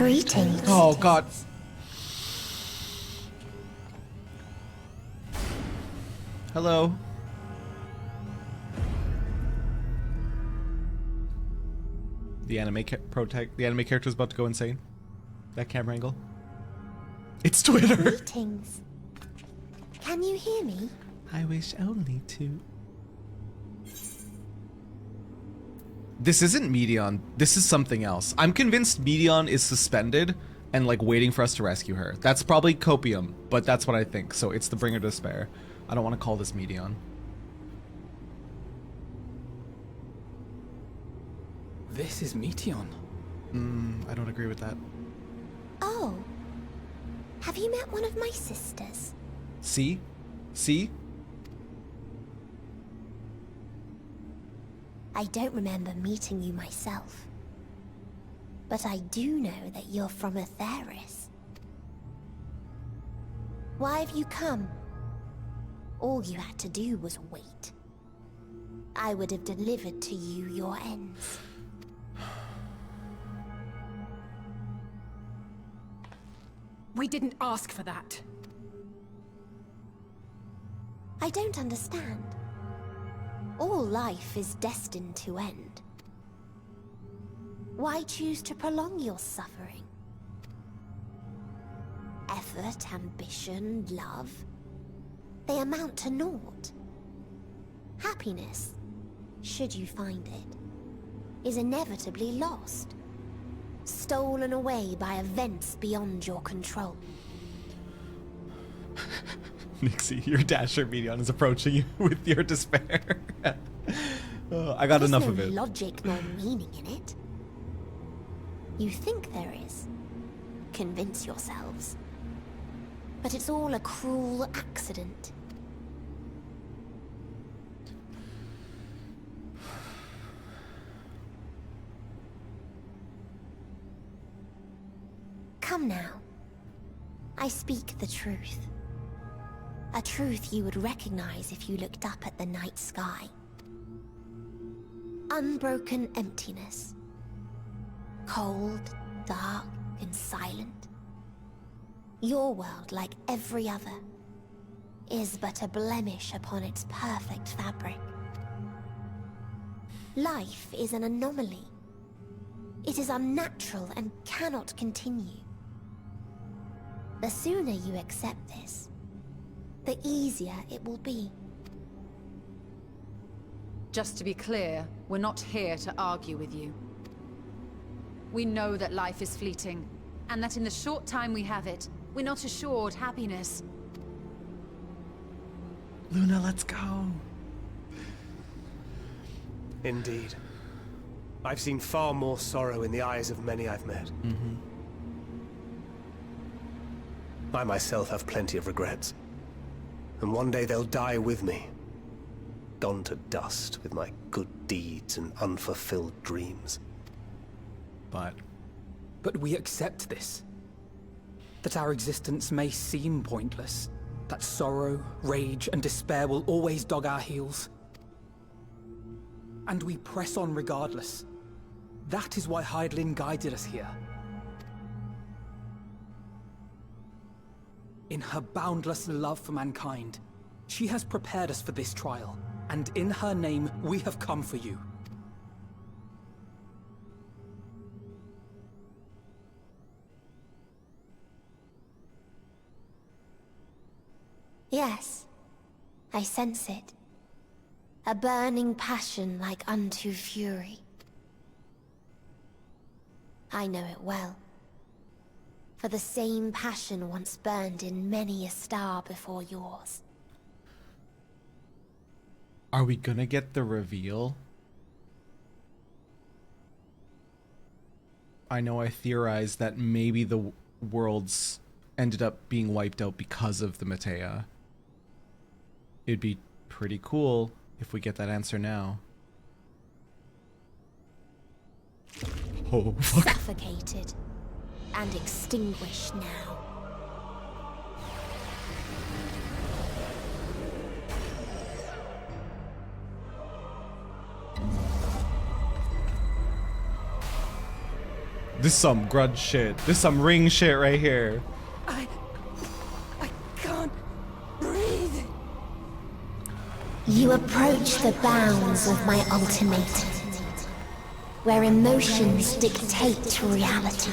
Greetings. Oh god. Hello. The anime character is about to go insane. That camera angle. It's Twitter. Greetings. Can you hear me? I wish only to. This isn't Meteon. This is something else. I'm convinced Meteon is suspended and like waiting for us to rescue her. That's probably Copium, but that's what I think. So it's the Bringer of Despair. I don't want to call this Meteon. This is Meteon. I don't agree with that. Oh. Have you met one of my sisters? See? See? I don't remember meeting you myself. But I do know that you're from Atheris. Why have you come? All you had to do was wait. I would have delivered to you your ends. We didn't ask for that. I don't understand. All life is destined to end. Why choose to prolong your suffering? Effort, ambition, love, they amount to naught. Happiness, should you find it, is inevitably lost. Stolen away by events beyond your control. Nixie, your Dasher Meteon is approaching you with your despair. I got enough of it. There's no logic nor meaning in it. You think there is. Convince yourselves. But it's all a cruel accident. Come now. I speak the truth. A truth you would recognize if you looked up at the night sky. Unbroken emptiness. Cold, dark, and silent. Your world, like every other, is but a blemish upon its perfect fabric. Life is an anomaly. It is unnatural and cannot continue. The sooner you accept this, the easier it will be. Just to be clear, we're not here to argue with you. We know that life is fleeting, and that in the short time we have it, we're not assured happiness. Luna, let's go. Indeed. I've seen far more sorrow in the eyes of many I've met. I myself have plenty of regrets. And one day they'll die with me. Gone to dust with my good deeds and unfulfilled dreams. But we accept this. That our existence may seem pointless. That sorrow, rage, and despair will always dog our heels. And we press on regardless. That is why Hydaelyn guided us here. In her boundless love for mankind, she has prepared us for this trial, and in her name, we have come for you. Yes, I sense it. A burning passion like unto fury. I know it well. For the same passion once burned in many a star before yours. are we gonna get the reveal? I know I theorized that maybe the worlds ended up being wiped out because of the Meteion. It'd be pretty cool if we get that answer now. Oh, fuck. Suffocated and extinguished now. This some grudge shit. This some ring shit right here. I can't breathe. You approach the bounds of my ultimatum, where emotions dictate reality,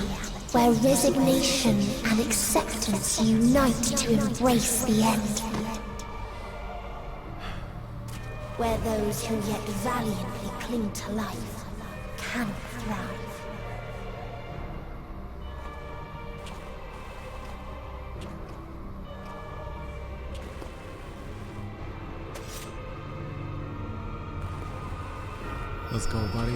where resignation and acceptance unite to embrace the end, where those who yet valiantly cling to life cannot thrive. Let's go, buddy.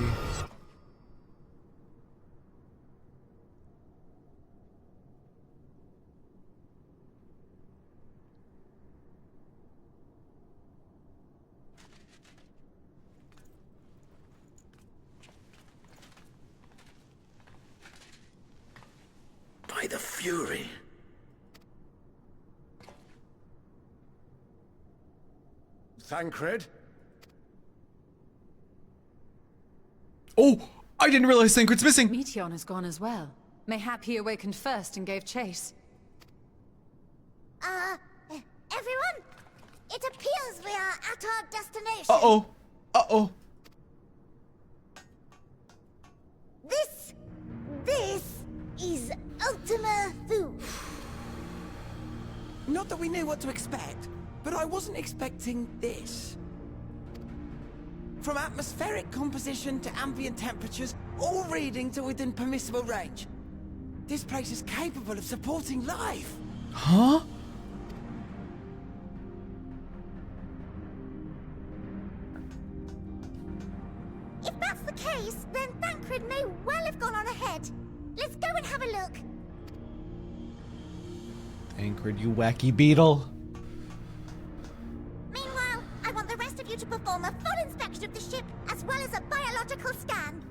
By the Fury. Thancred? Oh, I didn't realize Thancred's missing. Meteon has gone as well. Mayhap he awakened first and gave chase. Everyone? It appears we are at our destination. Uh-oh. Uh-oh. This is Ultima Thule. Not that we knew what to expect, but I wasn't expecting this. From atmospheric composition to ambient temperatures, all reading to within permissible range. This place is capable of supporting life. Huh? If that's the case, then Thancred may well have gone on ahead. Let's go and have a look. Thancred, you wacky beetle. Meanwhile, I want the rest of you to perform a full inspection of the ship, as well as a biological scan.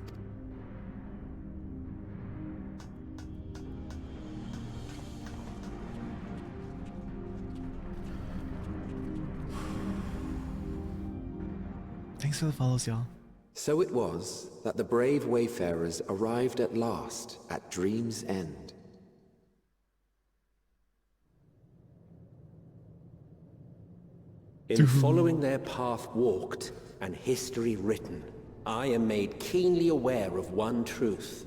Thanks for the follows, y'all. So it was that the brave wayfarers arrived at last at Dream's End. In following their path walked, and history written, I am made keenly aware of one truth.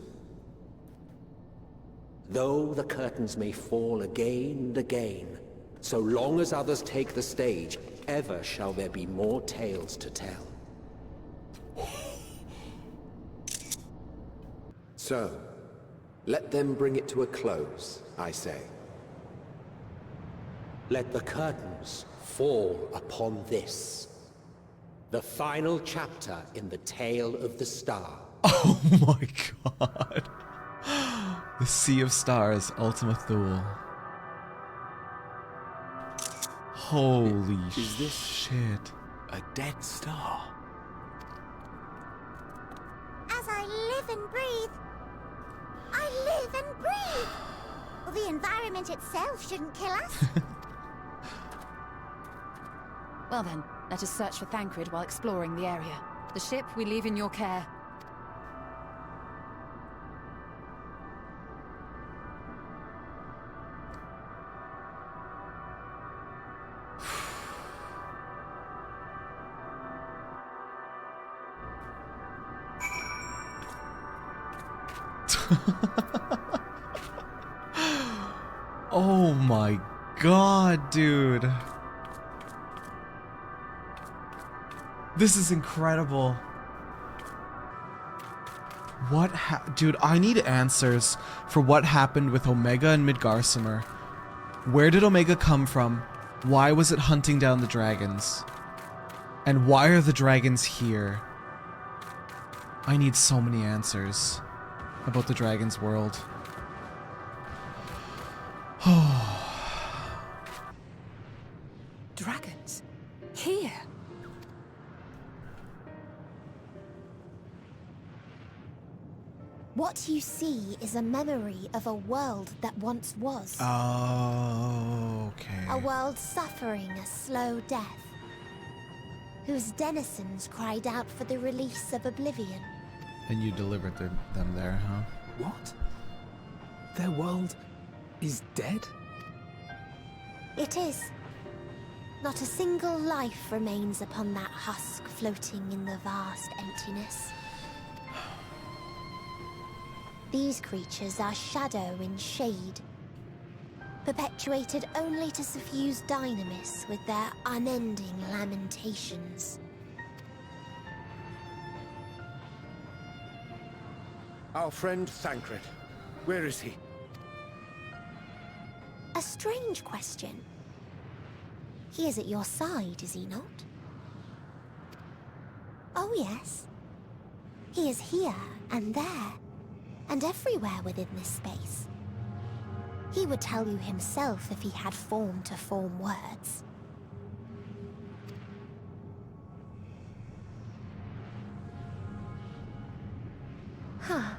Though the curtains may fall again and again, so long as others take the stage, ever shall there be more tales to tell. So, let them bring it to a close, I say. Let the curtains fall upon this, the final chapter in the tale of the star. Oh my god. The Sea of Stars, Ultima Thule. Holy Is this shit. a dead star? As I live and breathe, I live and breathe. Well, the environment itself shouldn't kill us. Well then, let us search for Thancred while exploring the area. The ship we leave in your care. Oh my god, dude. This is incredible. What dude, I need answers for what happened with Omega and Midgarsimer. Where did Omega come from? Why was it hunting down the dragons? And why are the dragons here? I need so many answers about the dragon's world. Dragons? Here? What you see is a memory of a world that once was. Oh, okay. A world suffering a slow death, whose denizens cried out for the release of oblivion. And you delivered them there, huh? What? Their world is dead? It is. Not a single life remains upon that husk floating in the vast emptiness. These creatures are shadow in shade, perpetuated only to suffuse dynamis with their unending lamentations. Our friend Thancred. Where is he? A strange question. He is at your side, is he not? Oh yes. He is here and there, and everywhere within this space. He would tell you himself if he had form to form words. Huh.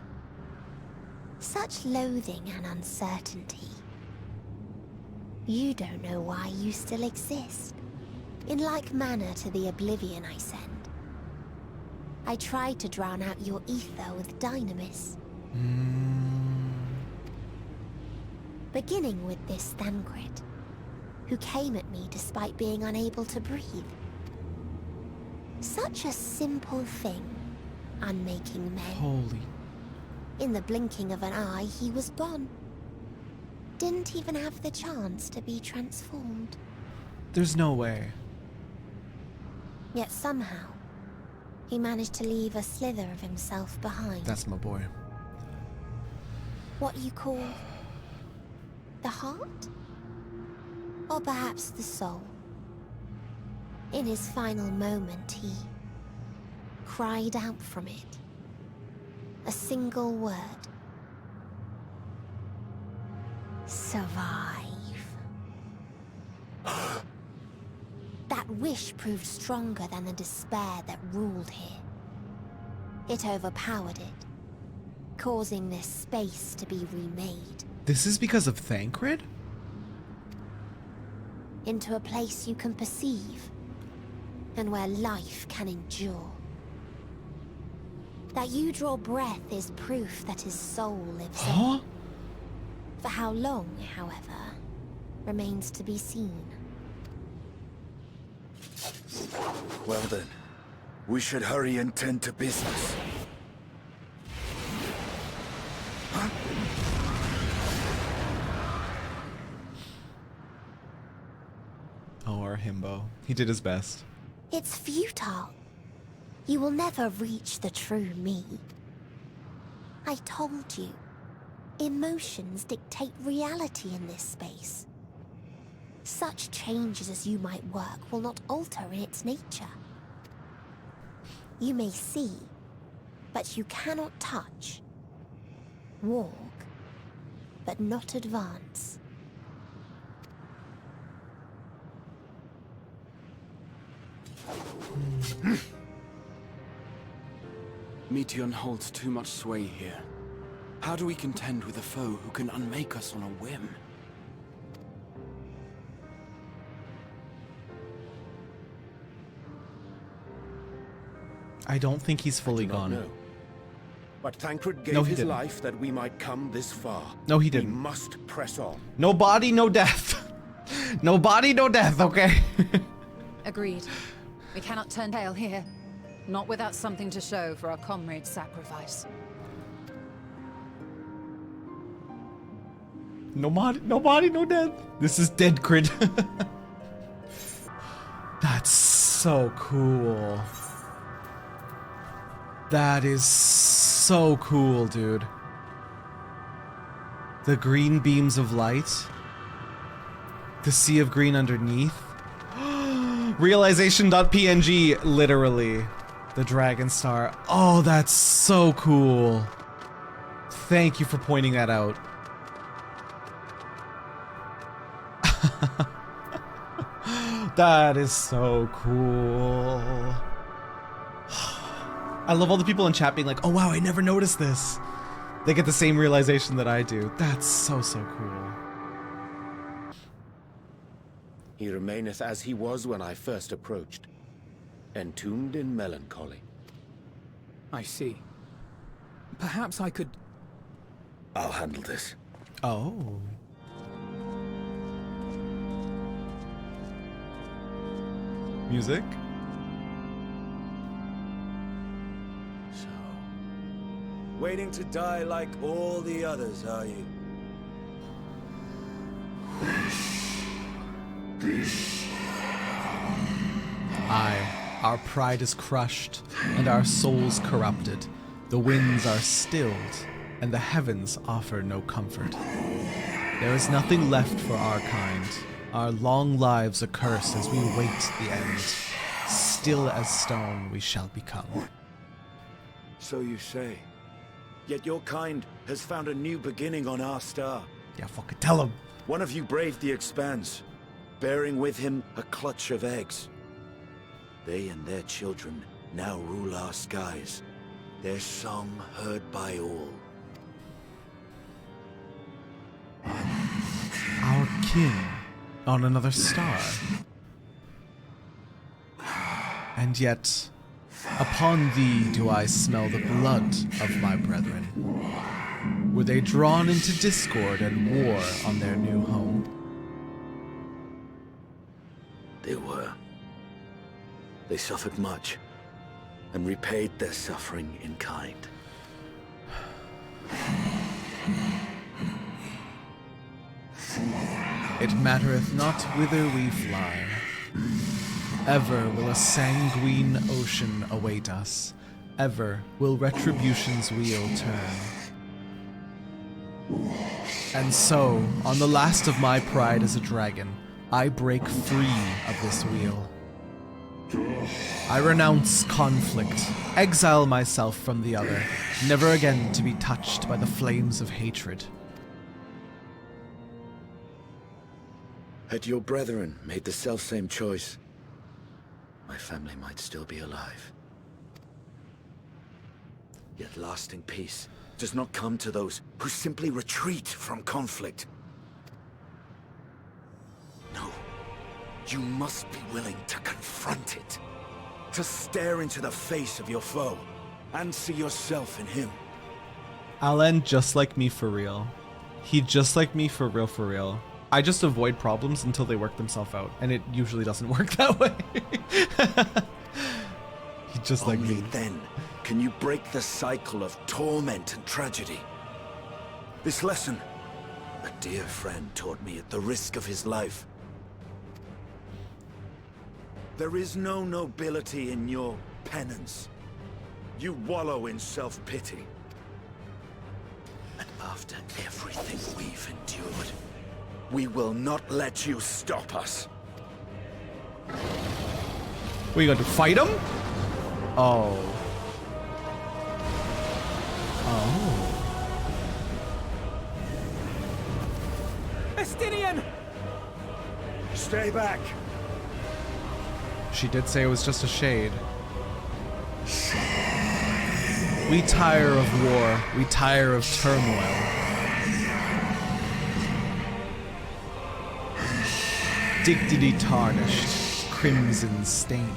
Such loathing and uncertainty. You don't know why you still exist. In like manner to the oblivion I send. I tried to drown out your ether with dynamis. Beginning with this Thancred, who came at me despite being unable to breathe. Such a simple thing, unmaking men. Holy. In the blinking of an eye, he was gone. Didn't even have the chance to be transformed. There's no way. Yet somehow, he managed to leave a slither of himself behind. That's my boy. What you call the heart? Or perhaps the soul? In his final moment, he cried out from it. A single word. Survive. That wish proved stronger than the despair that ruled here. It overpowered it, causing this space to be remade. This is because of Thancred? Into a place you can perceive, and where life can endure. That you draw breath is proof that his soul lives on. For how long, however, remains to be seen. Well then, we should hurry and tend to business. Huh? Oh, our himbo. He did his best. It's futile. You will never reach the true me. I told you. Emotions dictate reality in this space. Such changes as you might work will not alter in its nature. You may see, but you cannot touch. Walk, but not advance. Meteon holds too much sway here. How do we contend with a foe who can unmake us on a whim? I don't think he's fully gone. No. But Thancred gave No, he his didn't. life that we might come this far. No, he didn't. We must press on. No body, no death. No body, no death, okay? Agreed. We cannot turn tail here. Not without something to show for our comrade's sacrifice. No body, no death. This is dead crit. That's so cool. That is so cool, dude. The green beams of light. The sea of green underneath. Realization.png, literally. The dragon star. Oh, that's so cool. Thank you for pointing that out. That is so cool. I love all the people in chat being like, oh wow, I never noticed this. They get the same realization that I do. That's so cool. He remaineth as he was when I first approached, entombed in melancholy. I see. Perhaps I could... I'll handle this. Oh. Music? So, waiting to die like all the others, are you? Aye, our pride is crushed, and our souls corrupted. The winds are stilled, and the heavens offer no comfort. There is nothing left for our kind. Our long lives a curse as we wait the end. Still as stone we shall become. So you say. Yet your kind has found a new beginning on our star. Yeah, fucking tell him. One of you braved the expanse, bearing with him a clutch of eggs. They and their children now rule our skies, their song heard by all. Our kin on another star. And yet, upon thee do I smell the blood of my brethren. Were they drawn into discord and war on their new home? They were. They suffered much, and repaid their suffering in kind. It mattereth not whither we fly. Ever will a sanguine ocean await us. Ever will retribution's wheel turn. And so, on the last of my pride as a dragon, I break free of this wheel. I renounce conflict, exile myself from the other, never again to be touched by the flames of hatred. Had your brethren made the selfsame choice, my family might still be alive. Yet lasting peace does not come to those who simply retreat from conflict. No, you must be willing to confront it, to stare into the face of your foe, and see yourself in him. I'll end just like me for real. He just like me for real, for real. I just avoid problems until they work themselves out, and it usually doesn't work that way. He just like Only me. then can you break the cycle of torment and tragedy. This lesson, a dear friend taught me at the risk of his life. There is no nobility in your penance. You wallow in self-pity. And after everything we've endured, we will not let you stop us. We going to fight him? Oh. Oh. Estinian! Stay back. She did say it was just a shade. We tire of war. We tire of turmoil. Dignity tarnished, crimson stained.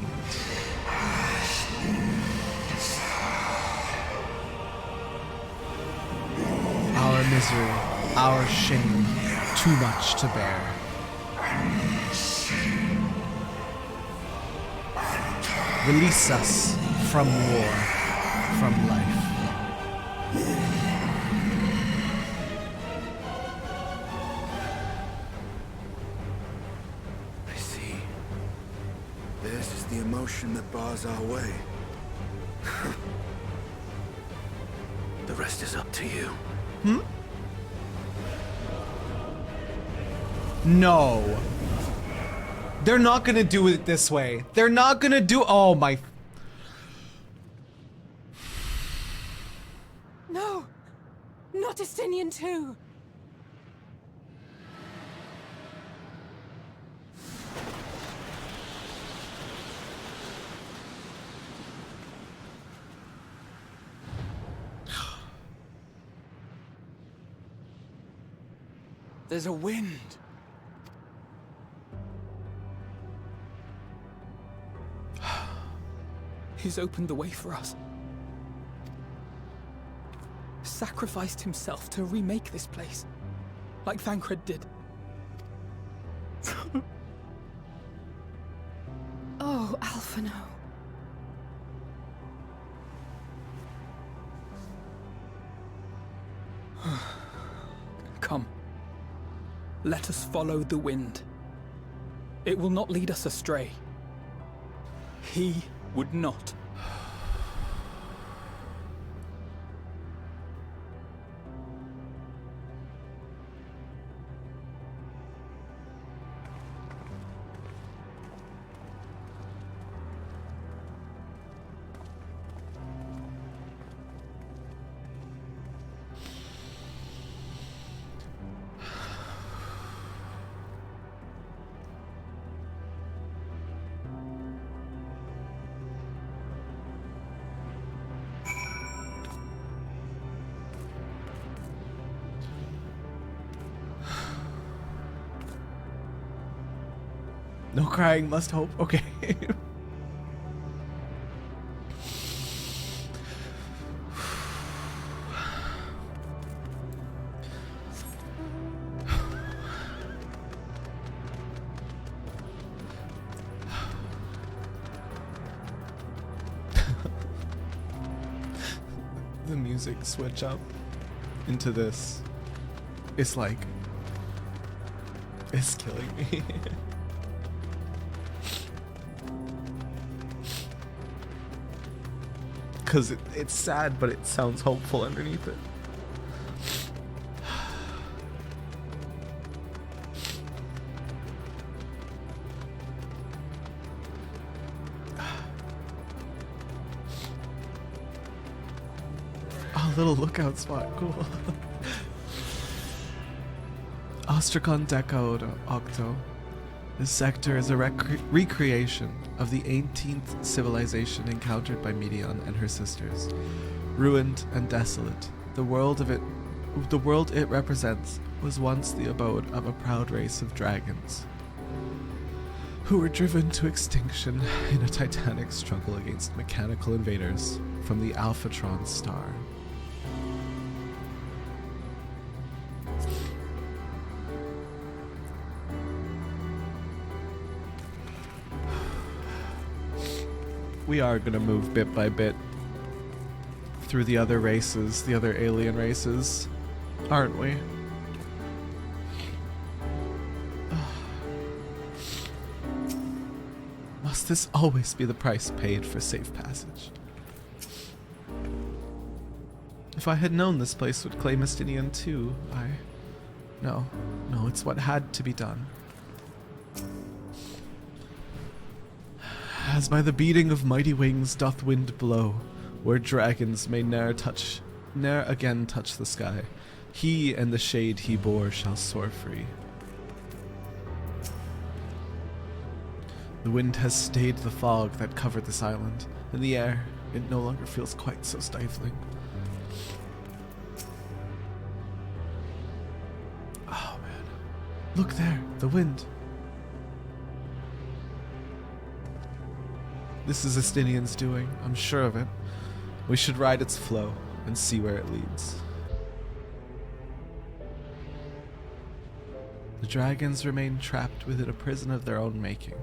Our misery, our shame, too much to bear. Release us from war, from life. I see. This is the emotion that bars our way. The rest is up to you. No. They're not gonna do it this way. They're not gonna do— oh my— No! Not Estinian too! There's a wind. He's opened the way for us. Sacrificed himself to remake this place. like Thancred did. Oh, Alphino. Come. Let us follow the wind. It will not lead us astray. He would not. No crying, must hope. Okay. The music switch up into this. It's like, it's killing me. Because it's sad, but it sounds hopeful underneath it. Oh, little lookout spot, cool. Ostracon Decaod Octo. This sector is a recreation of the 18th civilization encountered by Meteon and her sisters. Ruined and desolate, the world it represents was once the abode of a proud race of dragons, who were driven to extinction in a titanic struggle against mechanical invaders from the Alphatron star. We are gonna move bit by bit through the other races, the other alien races, aren't we? Must this always be the price paid for safe passage? If I had known this place would claim Estinian too, No, it's what had to be done. As by the beating of mighty wings doth wind blow, where dragons may ne'er again touch the sky, he and the shade he bore shall soar free. The wind has stayed the fog that covered this island, and the air, it no longer feels quite so stifling. Oh man, look there, the wind. This is Estinian's doing, I'm sure of it. We should ride its flow and see where it leads. The dragons remained trapped within a prison of their own making,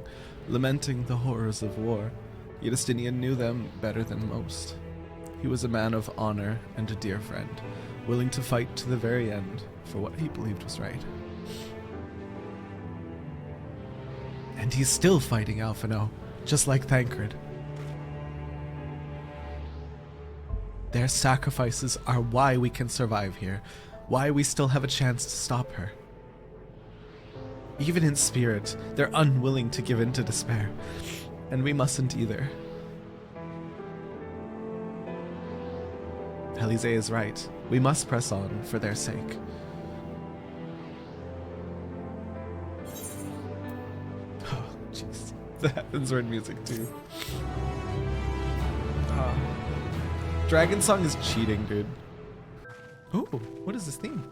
lamenting the horrors of war, yet Estinian knew them better than most. He was a man of honor and a dear friend, willing to fight to the very end for what he believed was right. And he's still fighting Alphino, just like Thancred. Their sacrifices are why we can survive here, why we still have a chance to stop her. Even in spirit, they're unwilling to give in to despair, and we mustn't either. Elise is right. We must press on for their sake. Oh, jeez. That happens in music too. Dragon Song is cheating, dude. Ooh, what is this theme?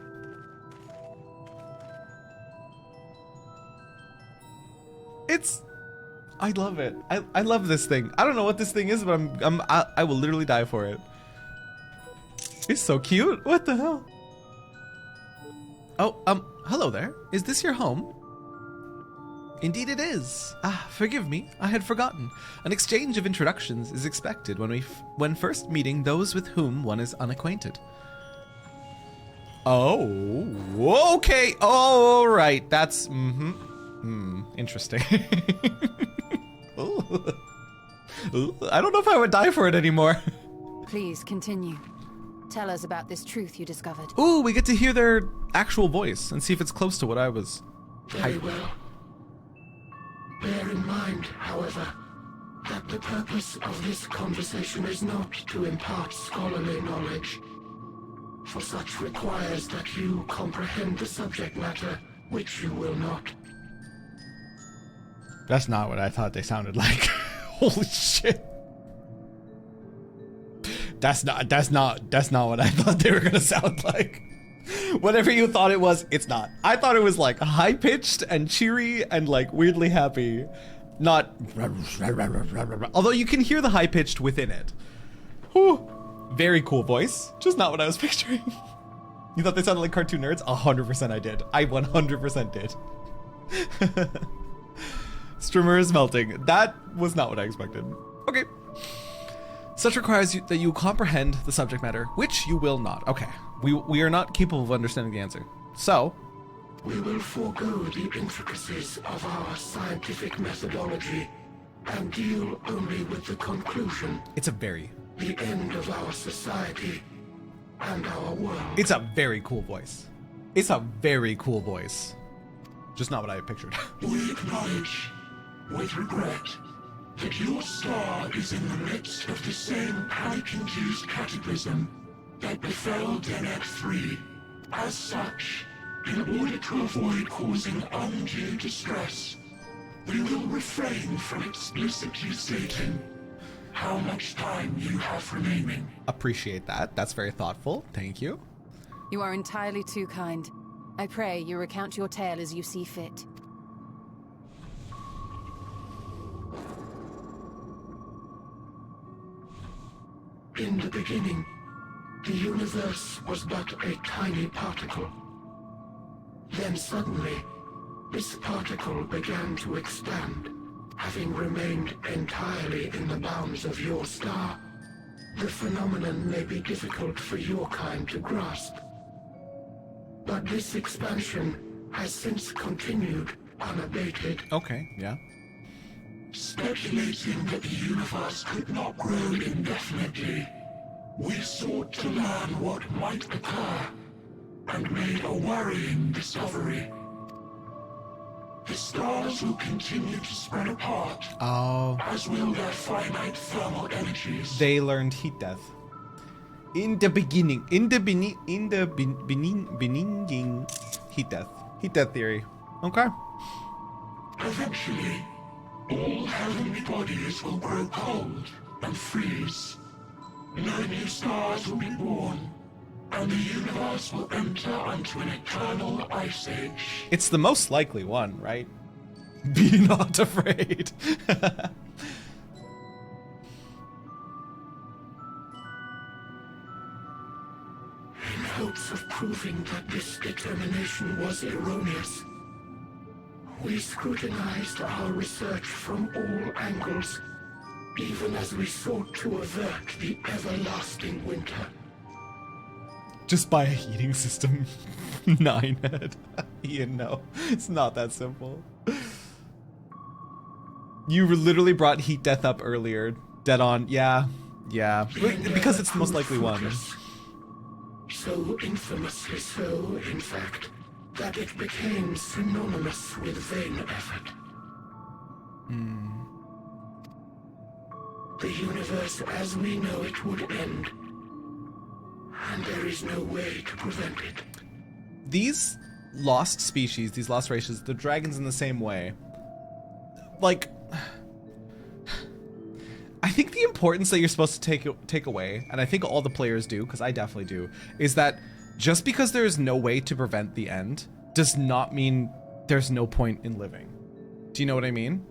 I love it. I love this thing. I don't know what this thing is, but I will literally die for it. It's so cute. What the hell? Oh, Hello there. Is this your home? Indeed it is. Ah, forgive me. I had forgotten. An exchange of introductions is expected when first meeting those with whom one is unacquainted. Oh, okay. All right. That's, interesting. Ooh. Ooh, I don't know if I would die for it anymore. Please continue. Tell us about this truth you discovered. Ooh, we get to hear their actual voice and see if it's close to what I was. Very well. Bear in mind, however, that the purpose of this conversation is not to impart scholarly knowledge, for such requires that you comprehend the subject matter, which you will not. That's not what I thought they sounded like. Holy shit. That's not what I thought they were gonna sound like. Whatever you thought it was, it's not. I thought it was like high-pitched and cheery and like weirdly happy. Not, although you can hear the high-pitched within it. Whew. Very cool voice, just not what I was picturing. You thought they sounded like cartoon nerds? 100% I did. I 100% did. Streamer is melting. That was not what I expected. Okay. Such requires that you comprehend the subject matter, which you will not. Okay. We are not capable of understanding the answer. So, we will forego the intricacies of our scientific methodology and deal only with the conclusion. It's a very... the end of our society and our world. It's a very cool voice. It's a very cool voice. Just not what I pictured. We acknowledge, with regret, that your star is in the midst of the same panic-induced cataclysm that befell Deneb 3. As such, in order to avoid causing undue distress, we will refrain from explicitly stating how much time you have remaining. Appreciate that. That's very thoughtful. Thank you. You are entirely too kind. I pray you recount your tale as you see fit. In the beginning, the universe was but a tiny particle. Then suddenly, this particle began to expand, having remained entirely in the bounds of your star. The phenomenon may be difficult for your kind to grasp. But this expansion has since continued unabated. Okay, yeah. Speculating that the universe could not grow indefinitely, we sought to learn what might occur, and made a worrying discovery. The stars will continue to spread apart, as will their finite thermal energies. They learned heat death. In the beginning, beginning, heat death. Heat death theory. Okay. Eventually, all heavenly bodies will grow cold and freeze. No new stars will be born, and the universe will enter into an eternal ice age. It's the most likely one, right? Be not afraid. In hopes of proving that this determination was erroneous, we scrutinized our research from all angles, even as we sought to avert the everlasting winter. Just buy a heating system. 9 head. Ian, no. It's not that simple. You literally brought heat death up earlier. Dead on. Yeah. Yeah. Because it's the most likely one. So infamously so, in fact, that it became synonymous with vain effort. The universe as we know it would end, and there is no way to prevent it. These lost species, these lost races, the dragons in the same way. Like, I think the importance that you're supposed to take away, and I think all the players do, because I definitely do, is that just because there is no way to prevent the end does not mean there's no point in living. Do you know what I mean?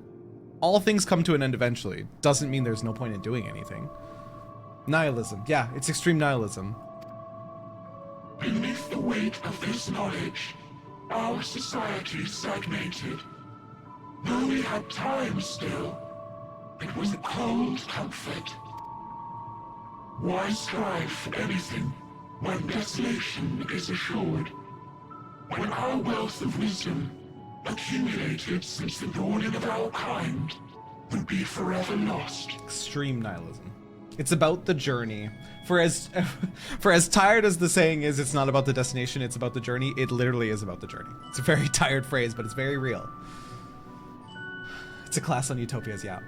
All things come to an end eventually. Doesn't mean there's no point in doing anything. Nihilism. Yeah, it's extreme nihilism. Beneath the weight of this knowledge, our society stagnated. Though we had time still, it was a cold comfort. Why strive for anything when desolation is assured? When our wealth of wisdom, accumulated since the dawning of our kind, would be forever lost. Extreme nihilism. It's about the journey. For as tired as the saying is, it's not about the destination, it's about the journey. It literally is about the journey. It's a very tired phrase, but it's very real. It's a class on utopias, yeah.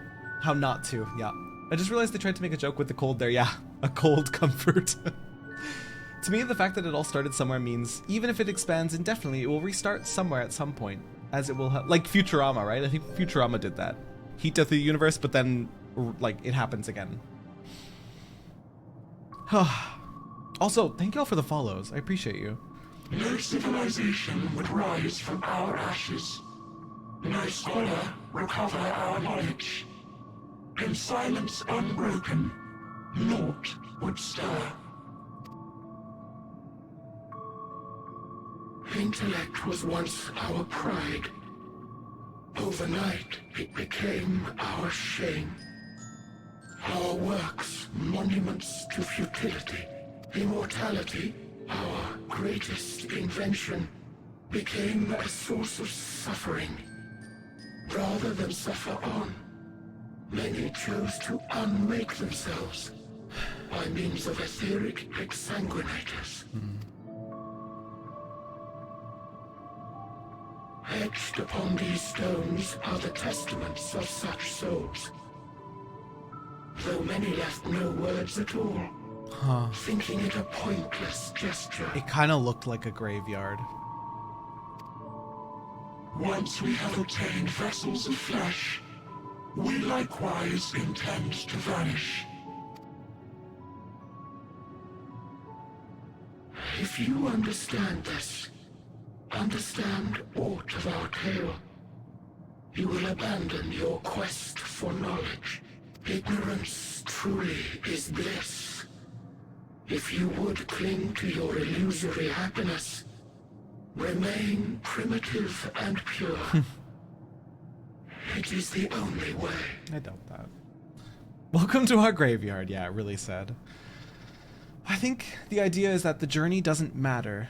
How not to, yeah. I just realized they tried to make a joke with the cold there, yeah. A cold comfort. To me, the fact that it all started somewhere means even if it expands indefinitely, it will restart somewhere at some point, as it will like Futurama, right? I think Futurama did that. Heat death of the universe, but then, like, it happens again. Also, thank y'all for the follows. I appreciate you. No civilization would rise from our ashes. No scholar recover our knowledge. In silence unbroken, naught would stir. Intellect was once our pride. Overnight, it became our shame. Our works, monuments to futility. Immortality, our greatest invention, became a source of suffering. Rather than suffer on, many chose to unmake themselves by means of etheric exsanguinators. Etched upon these stones are the testaments of such souls. Though many left no words at all, thinking it a pointless gesture. It kind of looked like a graveyard. Once we have obtained vessels of flesh, we likewise intend to vanish. If you understand this, understand aught of our tale, you will abandon your quest for knowledge. Ignorance truly is bliss. If you would cling to your illusory happiness, remain primitive and pure. It is the only way. I doubt that. Welcome to our graveyard. Yeah, it really said. I think the idea is that the journey doesn't matter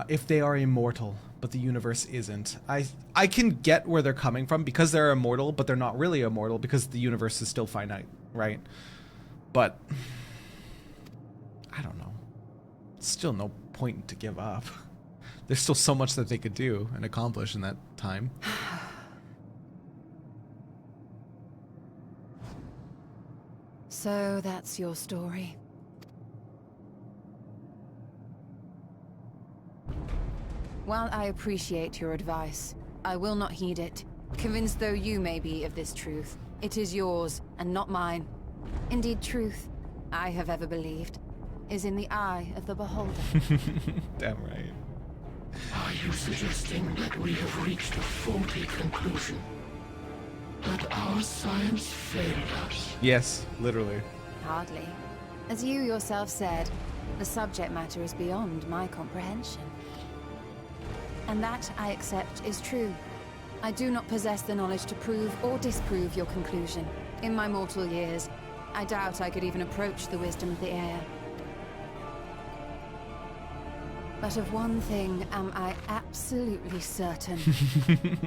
if they are immortal, but the universe isn't. I can get where they're coming from because they're immortal, but they're not really immortal because the universe is still finite, right? But I don't know. Still no point to give up. There's still so much that they could do and accomplish in that time. So that's your story. While I appreciate your advice, I will not heed it. Convinced though you may be of this truth, it is yours and not mine. Indeed, truth, I have ever believed, is in the eye of the beholder. Damn right. Are you suggesting that we have reached a faulty conclusion? That our science failed us? Yes, literally. Hardly. As you yourself said, the subject matter is beyond my comprehension. And that, I accept, is true. I do not possess the knowledge to prove or disprove your conclusion. In my mortal years, I doubt I could even approach the wisdom of the air. But of one thing am I absolutely certain.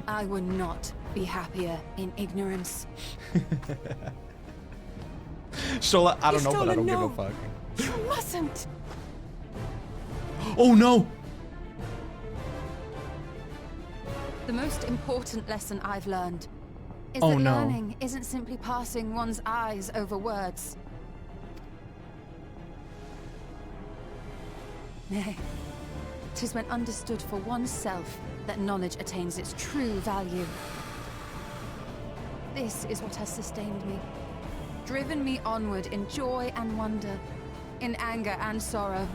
I would not be happier in ignorance. Shola, I don't know, but I don't give a fuck. You mustn't! Oh no! The most important lesson I've learned is Oh, that no. learning isn't simply passing one's eyes over words. Nay, 'tis when understood for oneself that knowledge attains its true value. This is what has sustained me, driven me onward in joy and wonder, in anger and sorrow.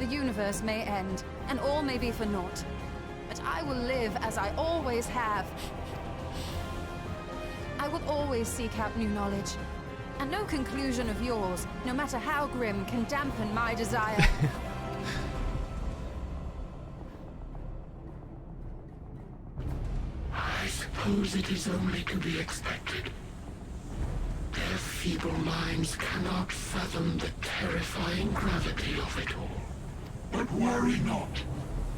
The universe may end, and all may be for naught. But I will live as I always have. I will always seek out new knowledge, And no conclusion of yours, no matter how grim, can dampen my desire. I suppose it is only to be expected. Their feeble minds cannot fathom the terrifying gravity of it all. But worry not.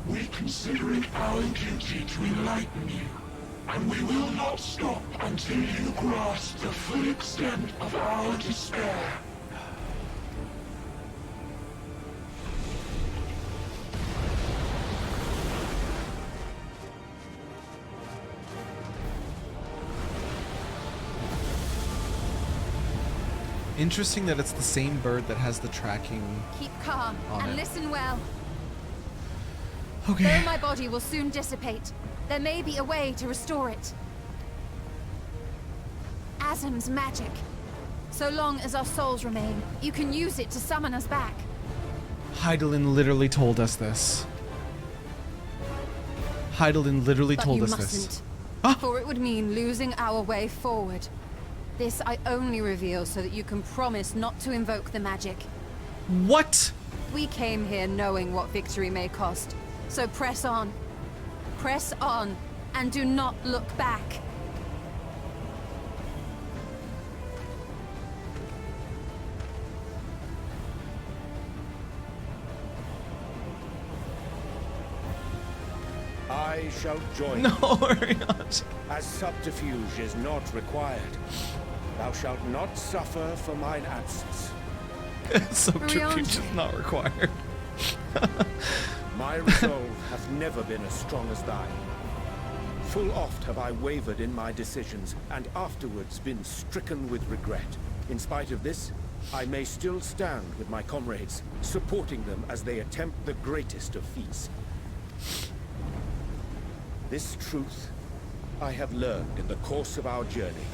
We consider it our duty to enlighten you. And we will not stop until you grasp the full extent of our despair. Interesting that it's the same bird that has the tracking. Keep calm and it. listen well. Okay. Though my body will soon dissipate, there may be a way to restore it. Asm's magic. So long as our souls remain, you can use it to summon us back. Hydaelyn literally told us this. Hydaelyn literally told us this. For it would mean losing our way forward. This I only reveal so that you can promise not to invoke the magic. What? We came here knowing what victory may cost. So press on. Press on, and do not look back. I shall join No, you. hurry on. As subterfuge is not required, thou shalt not suffer for mine absence. Subterfuge is not required. My resolve hath never been as strong as thine. Full oft have I wavered in my decisions, and afterwards been stricken with regret. In spite of this, I may still stand with my comrades, supporting them as they attempt the greatest of feats. This truth I have learned in the course of our journey.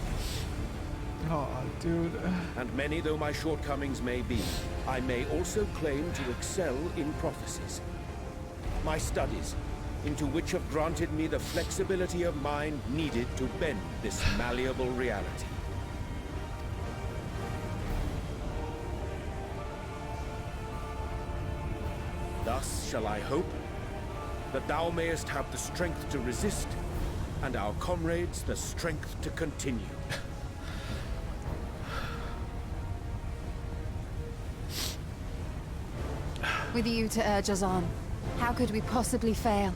Oh, dude. And many though my shortcomings may be, I may also claim to excel in prophecies. My studies, into which have granted me the flexibility of mind needed to bend this malleable reality. Thus shall I hope that thou mayest have the strength to resist, and our comrades the strength to continue. With you to urge us on, how could we possibly fail?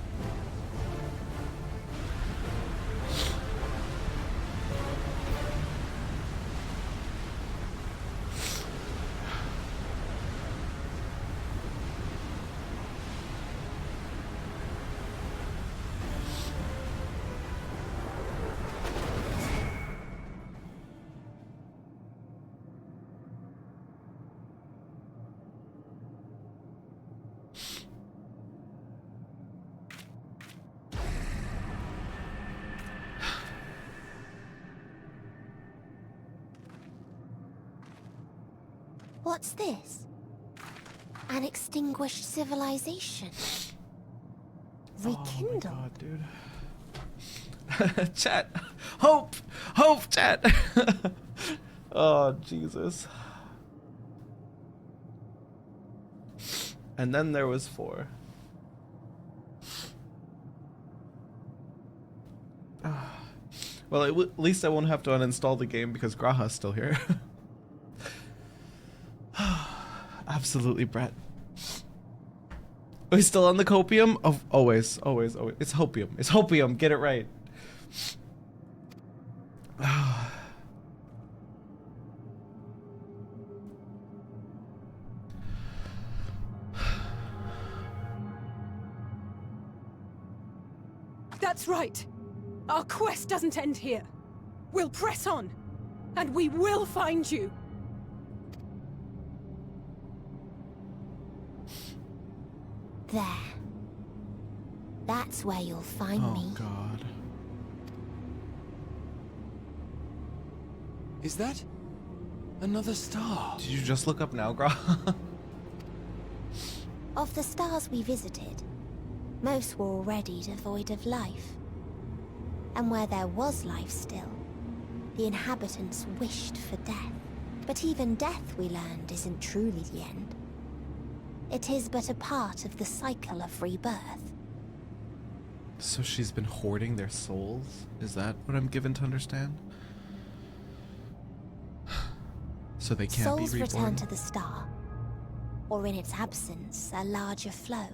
What's this? An extinguished civilization. Rekindled. Oh my god, dude. Chat. Hope! Hope, chat! Oh, Jesus. And then there was 4. Well, at least I won't have to uninstall the game because Graha's still here. Absolutely, Brett. Are we still on the copium? Oh, always, always, always. It's hopium. It's hopium. Get it right. That's right. Our quest doesn't end here. We'll press on, and we will find you. There. That's where you'll find me. Oh, God. Is that another star? Did you just look up now, Graha? Of the stars we visited, most were already devoid of life. And where there was life still, the inhabitants wished for death. But even death, we learned, isn't truly the end. It is but a part of the cycle of rebirth. So she's been hoarding their souls? Is that what I'm given to understand? So they can't Souls be reborn? return to the star, or in its absence, a larger flow.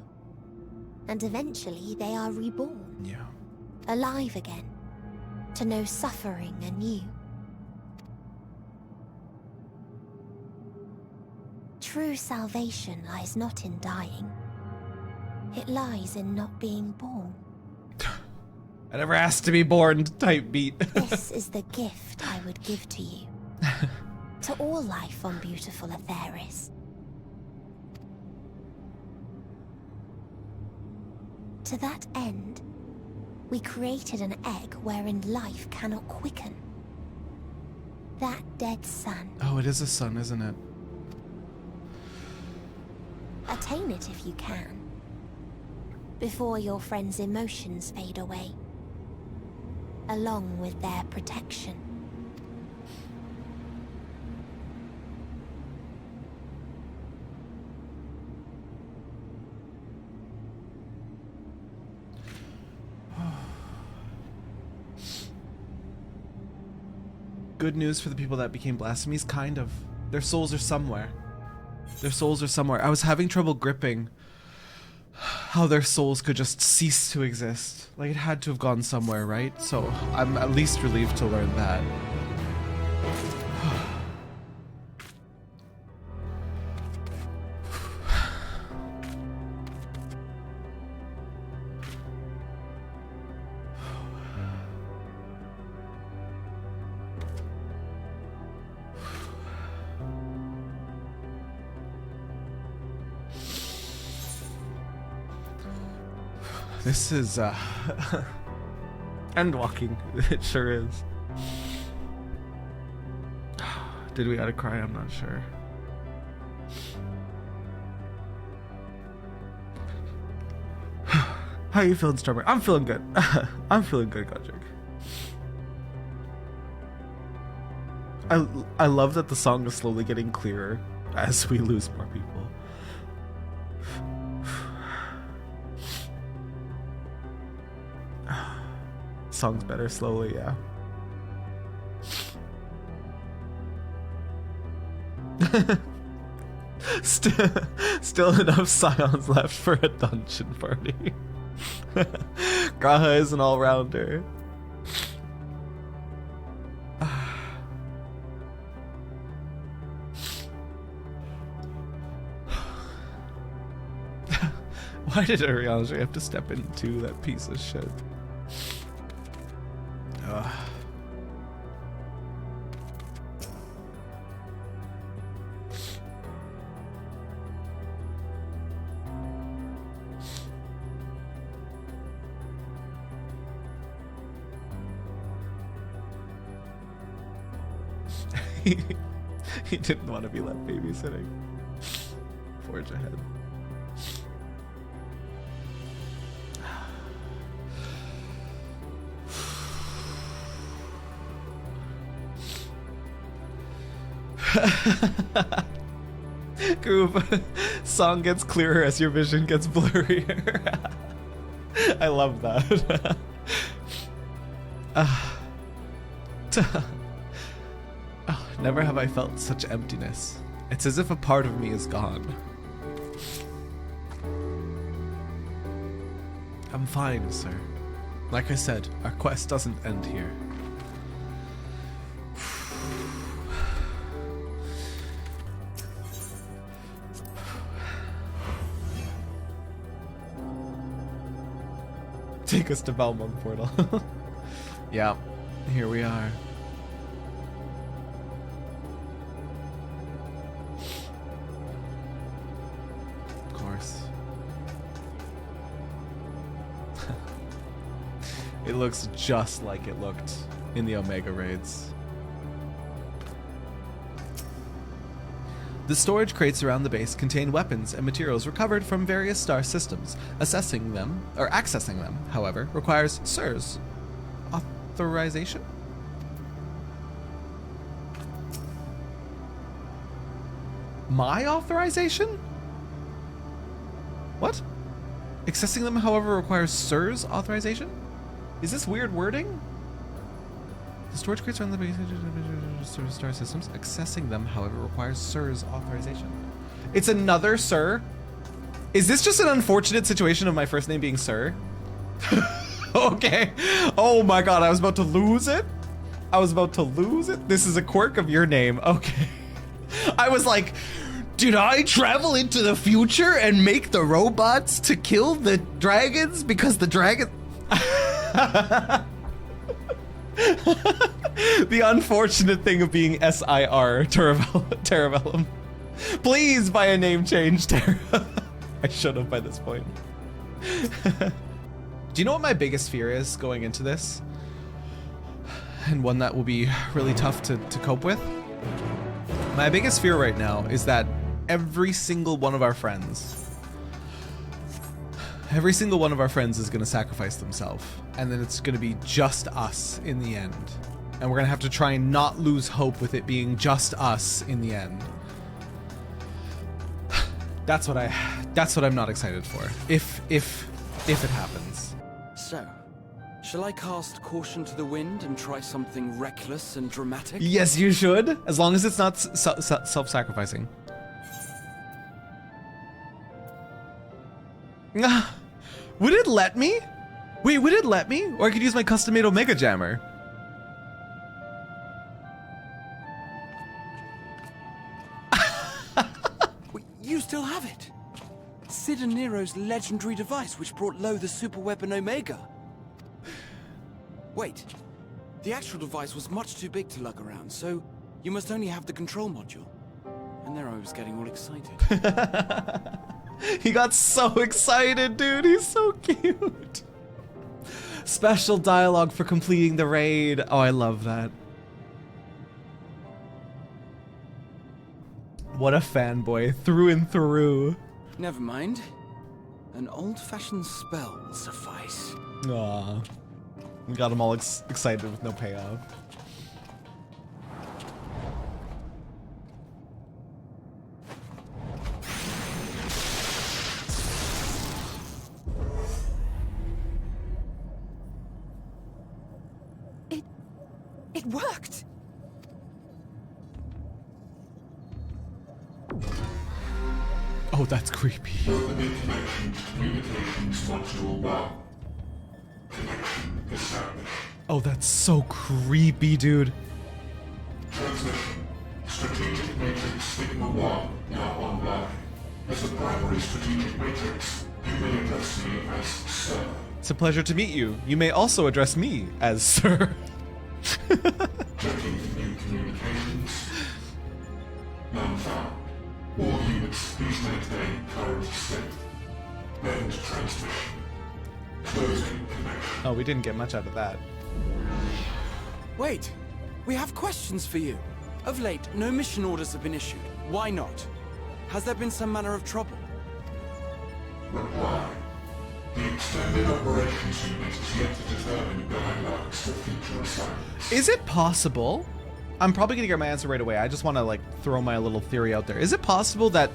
And eventually they are reborn. Yeah. Alive again, to know suffering anew. True salvation lies not in dying. It lies in not being born. I never asked to be born type beat. This is the gift I would give to you. To all life on beautiful Aetheris. To that end, we created an egg wherein life cannot quicken. That dead sun. Oh, it is a sun, isn't it? Attain it if you can. Before your friend's emotions fade away. Along with their protection. Good news for the people that became blasphemies, kind of. Their souls are somewhere. Their souls are somewhere. I was having trouble gripping how their souls could just cease to exist. Like, it had to have gone somewhere, right? So I'm at least relieved to learn that. This is, Endwalking. It sure is. Did we gotta cry? I'm not sure. How you feeling, Stormer? I'm feeling good. I'm feeling good, Godric. I love that the song is slowly getting clearer as we lose more people. Song's better slowly, yeah. Still enough scions left for a dungeon party. Graha is an all-rounder. Why did Ariana have to step into that piece of shit? He didn't want to be left babysitting. Forge ahead. Groove. Song gets clearer as your vision gets blurrier. I love that. Never have I felt such emptiness. It's as if a part of me is gone. I'm fine, sir. Like I said, our quest doesn't end here. Take us to Belmont Portal. Yeah, here we are. Of course. It looks just like it looked in the Omega raids. The storage crates around the base contain weapons and materials recovered from various star systems. Accessing them, however, requires Sir's authorization? My authorization? What? Accessing them, however, requires Sir's authorization? Is this weird wording? The storage crates are on the base star systems. Accessing them, however, requires Sir's authorization. It's another Sir? Is this just an unfortunate situation of my first name being Sir? Okay. Oh my god, I was about to lose it. I was about to lose it. This is a quirk of your name. Okay. I was like, did I travel into the future and make the robots to kill the dragons because the dragon... The unfortunate thing of being SIR, Terrabellum. Please buy a name change, Terra. I should have by this point. Do you know what my biggest fear is going into this? And one that will be really tough to cope with? My biggest fear right now is that every single one of our friends is going to sacrifice themselves, and then it's going to be just us in the end. And we're going to have to try and not lose hope with it being just us in the end. That's what I'm not excited for. If it happens. So, shall I cast Caution to the Wind and try something reckless and dramatic? Yes, you should, as long as it's not self-sacrificing. Would it let me? Wait, would it let me? Or I could use my custom-made Omega Jammer. You still have it. Sid and Nero's legendary device which brought low the super weapon Omega. Wait, the actual device was much too big to lug around, so you must only have the control module. And there I was getting all excited. He got so excited, dude. He's so cute. Special dialogue for completing the raid. Oh, I love that. What a fanboy, through and through. Never mind. An old-fashioned spell will suffice. Aw. We got him all excited with no payoff. It worked! Oh, that's creepy. Opening connection to communications module 1. Connection established. Oh, that's so creepy, dude. Transmission. Strategic Matrix Sigma 1 now online. As a primary strategic matrix, you may address me as Sir. It's a pleasure to meet you. You may also address me as Sir. Checking for new communications. None found. All units, please maintain current state. End transmission. Closing connection. Oh, we didn't get much out of that. Wait, we have questions for you. Of late, no mission orders have been issued. Why not? Has there been some manner of trouble? Reply. The extended operations unit is yet to determine guidelines for future assignments. Is it possible? I'm probably gonna get my answer right away. I just want to like throw my little theory out there. Is it possible that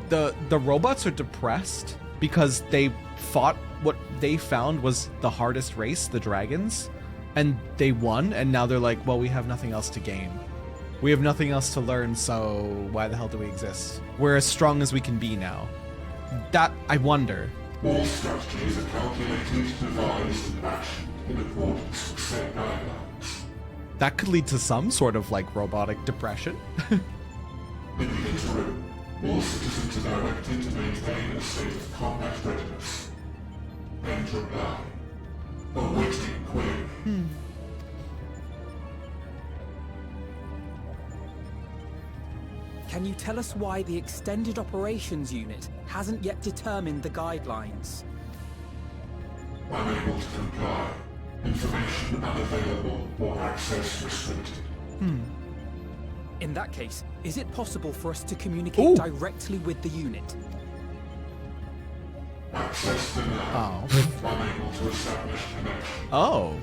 the robots are depressed because they fought what they found was the hardest race, the dragons, and they won, and now they're like, well, we have nothing else to gain. We have nothing else to learn, so why the hell do we exist? We're as strong as we can be now. That, I wonder. All strategies are calculated, devised, and actioned in accordance with set guidelines. That could lead to some sort of like robotic depression. In the interim, all citizens are directed to maintain a state of combat readiness. End reply. Awaiting query. Can you tell us why the Extended Operations Unit hasn't yet determined the guidelines? Unable to comply. Information unavailable or access restricted. In that case, is it possible for us to communicate directly with the unit? Access denied. Unable to establish connection. Oh.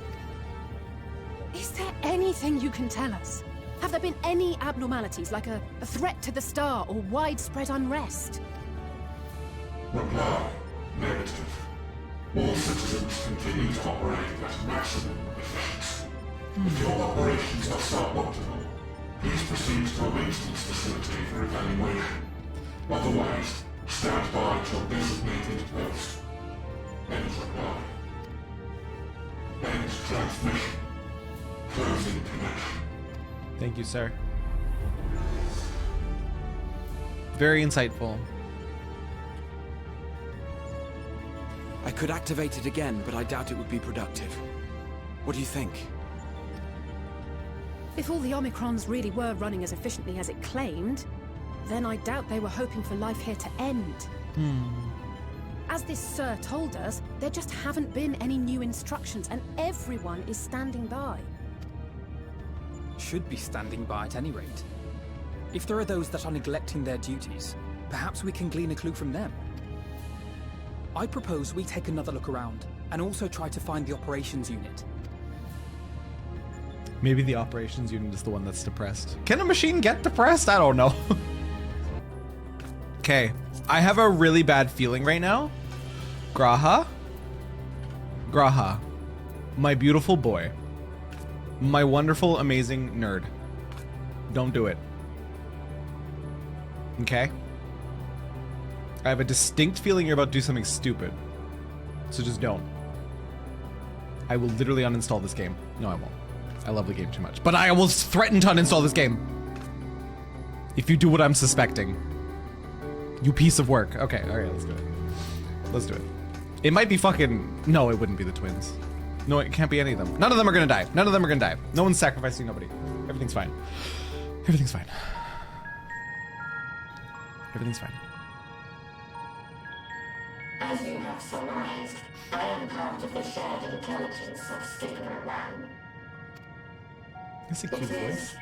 Is there anything you can tell us? Have there been any abnormalities, like a threat to the star or widespread unrest? Reply. Negative. All citizens continue to operate at maximum efficiency. If your operations are suboptimal, please proceed to a maintenance facility for evaluation. Otherwise, stand by at your designated post. End reply. End transmission. Closing connection. Thank you, sir. Very insightful. I could activate it again, but I doubt it would be productive. What do you think? If all the omicrons really were running as efficiently as it claimed, then I doubt they were hoping for life here to end. As this sir told us, there just haven't been any new instructions, and everyone is standing by. Should be standing by at any rate. If there are those that are neglecting their duties, perhaps we can glean a clue from them. I propose we take another look around, and also try to find the operations unit. Maybe the operations unit is the one that's depressed. Can a machine get depressed? I don't know. Okay, I have a really bad feeling right now. Graha, my beautiful boy, my wonderful, amazing nerd. Don't do it. Okay? I have a distinct feeling you're about to do something stupid. So just don't. I will literally uninstall this game. No, I won't. I love the game too much. But I will threaten to uninstall this game if you do what I'm suspecting. You piece of work. Okay, alright, let's do it. Let's do it. It might be fucking... No, it wouldn't be the twins. No, it can't be any of them. None of them are gonna die. None of them are gonna die. No one's sacrificing nobody. Everything's fine. Everything's fine. Everything's fine. As you have surmised, I am part of the shared intelligence of Stigma 1. That's a cute voice.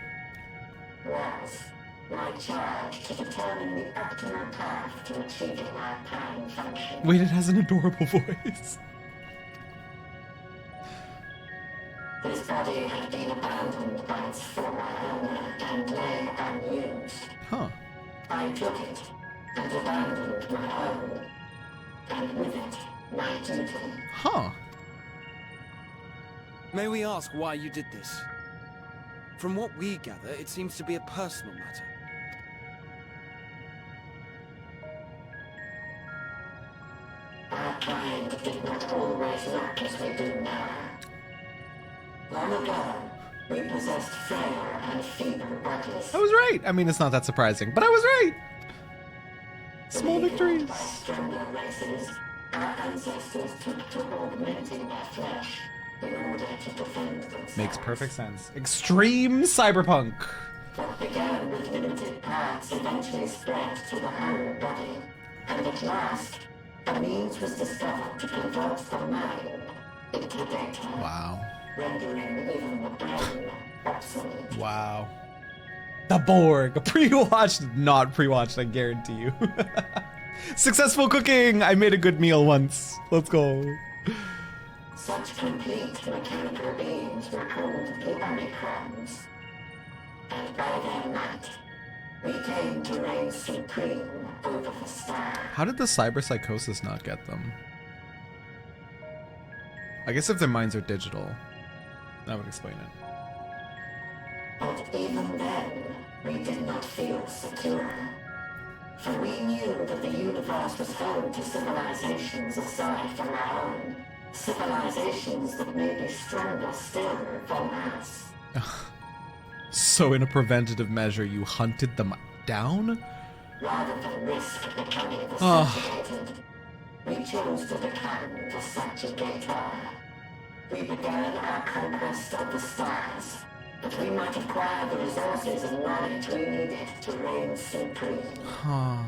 Was my charge to determine the optimal path to achieving my prime function. Wait, it has an adorable voice. His body had been abandoned by its former owner and lay unused. Huh. I took it and abandoned my own, and with it, my duty. Huh. May we ask why you did this? From what we gather, it seems to be a personal matter. Our kind did not always look as we do now. Long ago, we possessed frail and feeble bodies. I was right. I mean, it's not that surprising, but I was right. Small victories. By stronger races, our ancestors took to augmenting their flesh in order to defend themselves. Makes perfect sense. Extreme cyberpunk. What began with limited parts eventually spread to the whole body, and at last, a means was discovered to convert the mind into data. Wow. Rendering even the brain obsolete. Wow. The Borg. Pre-watched, not pre-watched, I guarantee you. Successful cooking! I made a good meal once. Let's go. Such complete mechanical beings were called the omicrons. And by their might, we came to reign supreme over the star. How did the cyberpsychosis not get them? I guess if their minds are digital, that would explain it. But even then, we did not feel secure. For we knew that the universe was home to civilizations aside from our own. Civilizations that may be stronger still than us. So in a preventative measure, you hunted them down? Rather than risk becoming subjugated, we chose to become the subjugator. We began our conquest of the stars, that we might acquire the resources and knowledge we needed to reign supreme. Huh.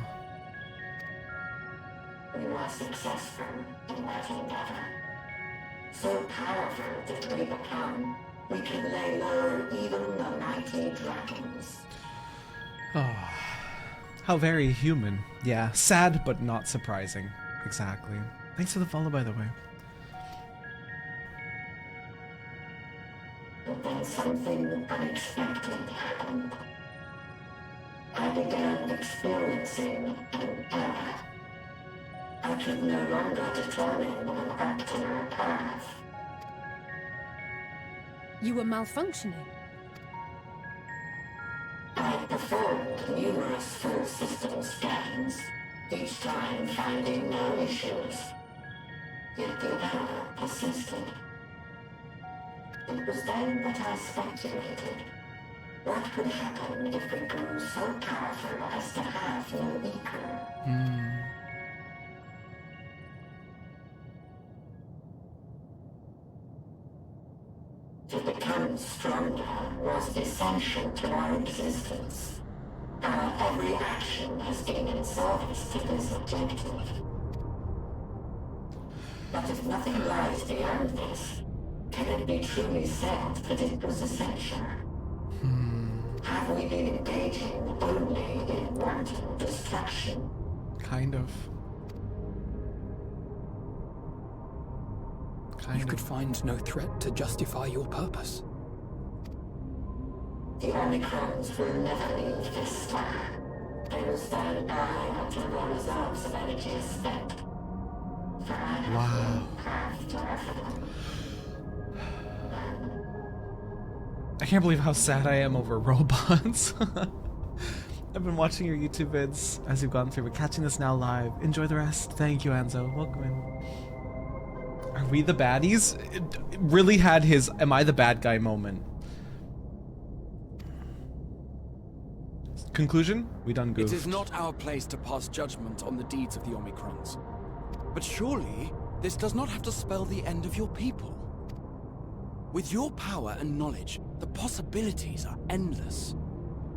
We were successful in that endeavor. So powerful did we become, we could lay low even the mighty dragons. Oh, how very human. Yeah, sad but not surprising. Exactly. Thanks for the follow, by the way. The then something unexpected happened. I began experiencing an error. I could no longer determine an optimal path. You were malfunctioning. I performed numerous full system scans, each time finding no issues. Yet the error persisted. It was then that I speculated. What could happen if we grew so powerful as to have no equal? To become stronger was essential to our existence. Our every action has been in service to this objective. But if nothing lies beyond this, can it be truly said that it was essential? Have we been engaging only in wanton destruction? Kind of. You could find no threat to justify your purpose. The omicrons will never leave this star. They will stand by until their reserves of energy is spent. For I have no path to offer them. I can't believe how sad I am over robots. I've been watching your YouTube vids as you've gone through, but catching this now live. Enjoy the rest. Thank you, Anzo. Welcome in. Are we the baddies? It really had his "am I the bad guy" moment. Conclusion? We done goofed. It is not our place to pass judgment on the deeds of the Omicrons. But surely, this does not have to spell the end of your people. With your power and knowledge, the possibilities are endless.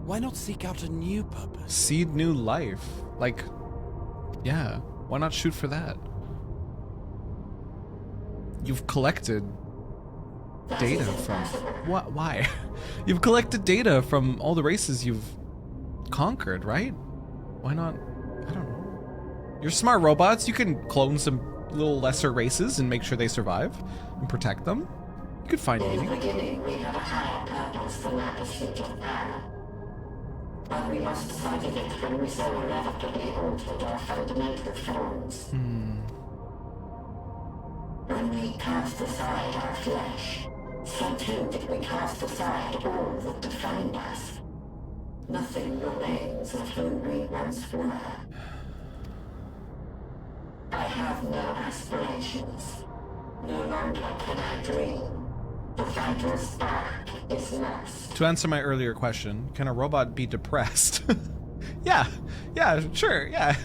Why not seek out a new purpose? Seed new life. Like, yeah, why not shoot for that? You've collected data from... What? Why? You've collected data from all the races you've conquered, right? Why not? I don't know. You're smart robots. You can clone some little lesser races and make sure they survive and protect them. You could find meaning. In the beginning, we had a higher purpose than our pursuit of power. But we lost sight of it when we so irrevocably altered our fundamental forms. When we cast aside our flesh, so too did we cast aside all that defined us. Nothing remains of who we once were. I have no aspirations. No longer can I dream. The vital spark is lost. To answer my earlier question, can a robot be depressed? Yeah, sure, yeah.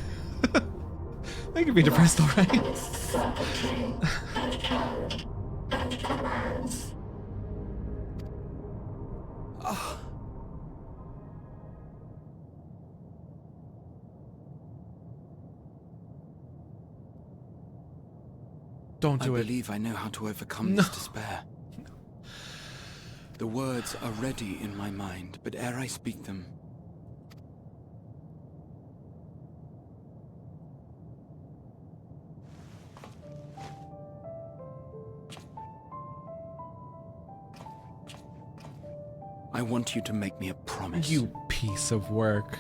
They can be depressed, all right. It's circuitry and code and commands. Don't do I it. believe I know how to overcome this despair. The words are ready in my mind, but ere I speak them, I want you to make me a promise. You piece of work.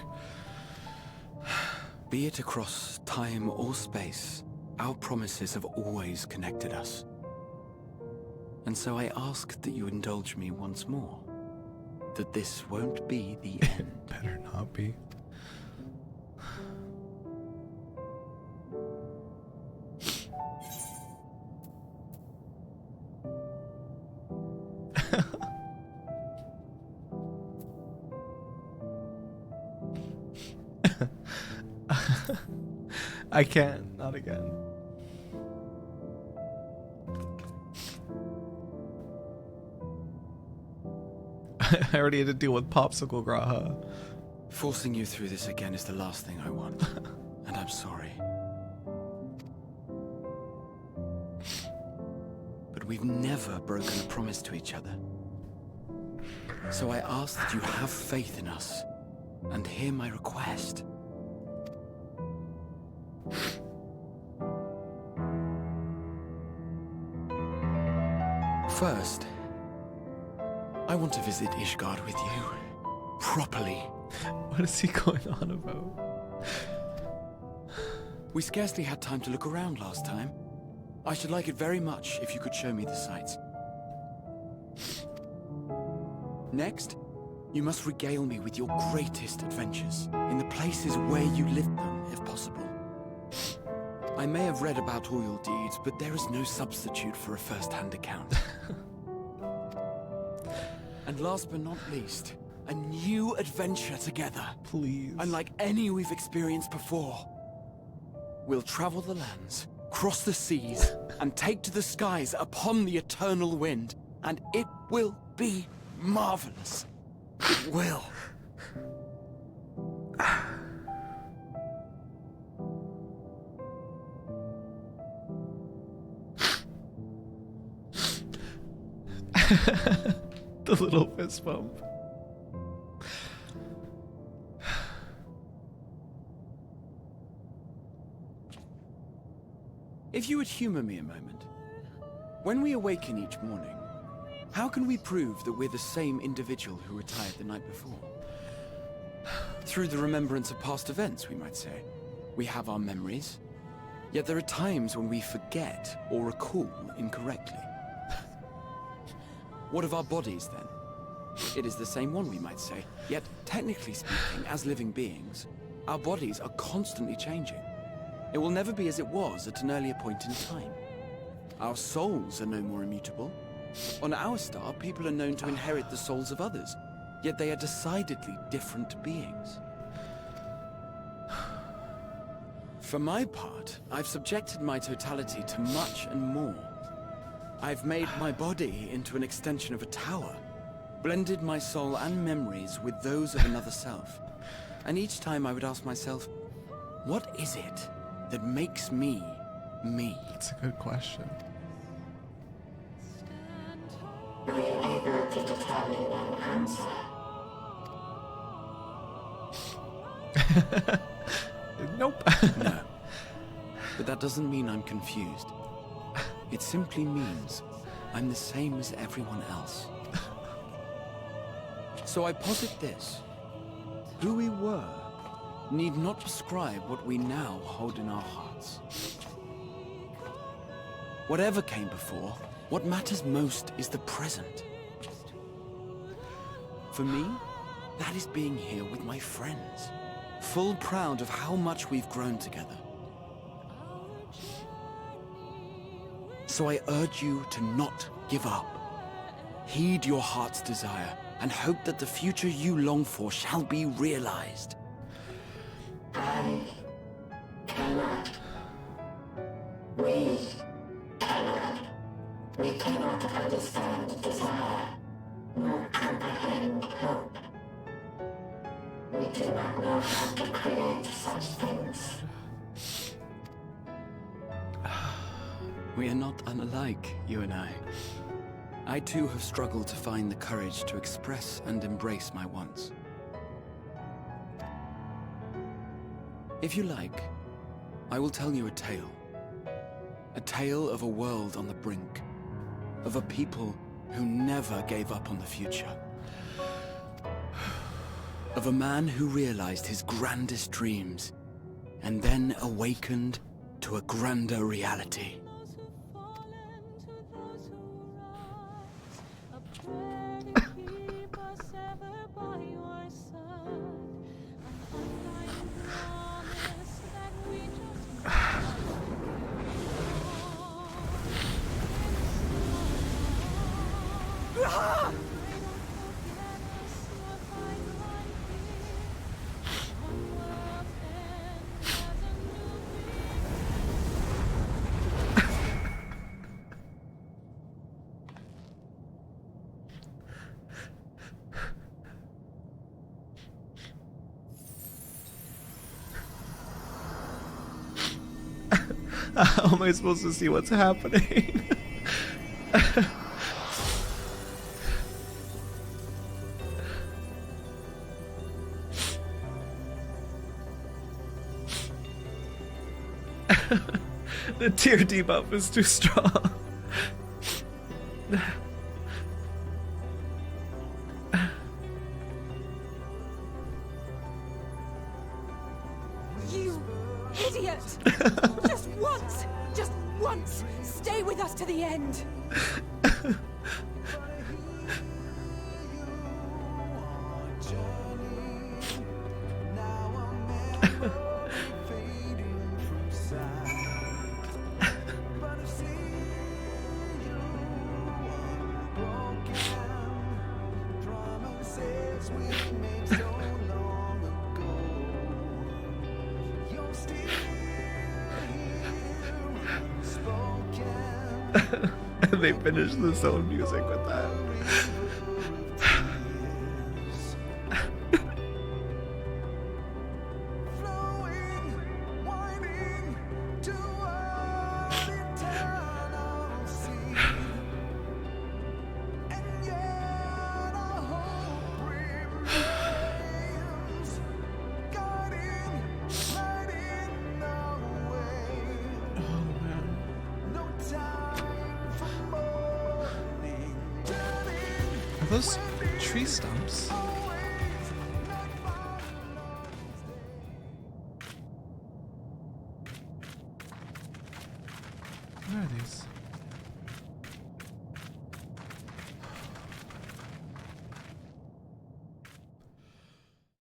Be it across time or space, our promises have always connected us. And so I ask that you indulge me once more. That this won't be the end. Better not be. I can't. Not again. I already had to deal with Popsicle Graha. Forcing you through this again is the last thing I want. And I'm sorry. But we've never broken a promise to each other. So I ask that you have faith in us and hear my request. First, want to visit Ishgard with you. Properly. What is he going on about? We scarcely had time to look around last time. I should like it very much if you could show me the sights. Next, you must regale me with your greatest adventures, in the places where you lived them, if possible. I may have read about all your deeds, but there is no substitute for a first-hand account. And last but not least, a new adventure together. Please. Unlike any we've experienced before. We'll travel the lands, cross the seas, and take to the skies upon the eternal wind. And it will be marvelous. It will. The little fist bump. If you would humor me a moment. When we awaken each morning, how can we prove that we're the same individual who retired the night before? Through the remembrance of past events, we might say. We have our memories, yet there are times when we forget or recall incorrectly. What of our bodies, then? It is the same one, we might say, yet technically speaking, as living beings, our bodies are constantly changing. It will never be as it was at an earlier point in time. Our souls are no more immutable. On our star, people are known to inherit the souls of others, yet they are decidedly different beings. For my part, I've subjected my totality to much and more. I've made my body into an extension of a tower, blended my soul and memories with those of another self. And each time I would ask myself, what is it that makes me, me? That's a good question. Are you able to determine an answer? Nope. No. But that doesn't mean I'm confused. It simply means I'm the same as everyone else. So I posit this. Who we were need not prescribe what we now hold in our hearts. Whatever came before, what matters most is the present. For me, that is being here with my friends, full proud of how much we've grown together. So I urge you to not give up. Heed your heart's desire and hope that the future you long for shall be realized. I cannot. We cannot. We cannot understand desire, nor comprehend hope. We do not know how to create such things. We are not unlike, you and I. I too have struggled to find the courage to express and embrace my wants. If you like, I will tell you a tale. A tale of a world on the brink. Of a people who never gave up on the future. Of a man who realized his grandest dreams, and then awakened to a grander reality. How am I supposed to see what's happening? The tier debuff is too strong. Idiot! Just once, stay with us to the end. And they finish the zone music with that. Are those tree stumps? Where are these?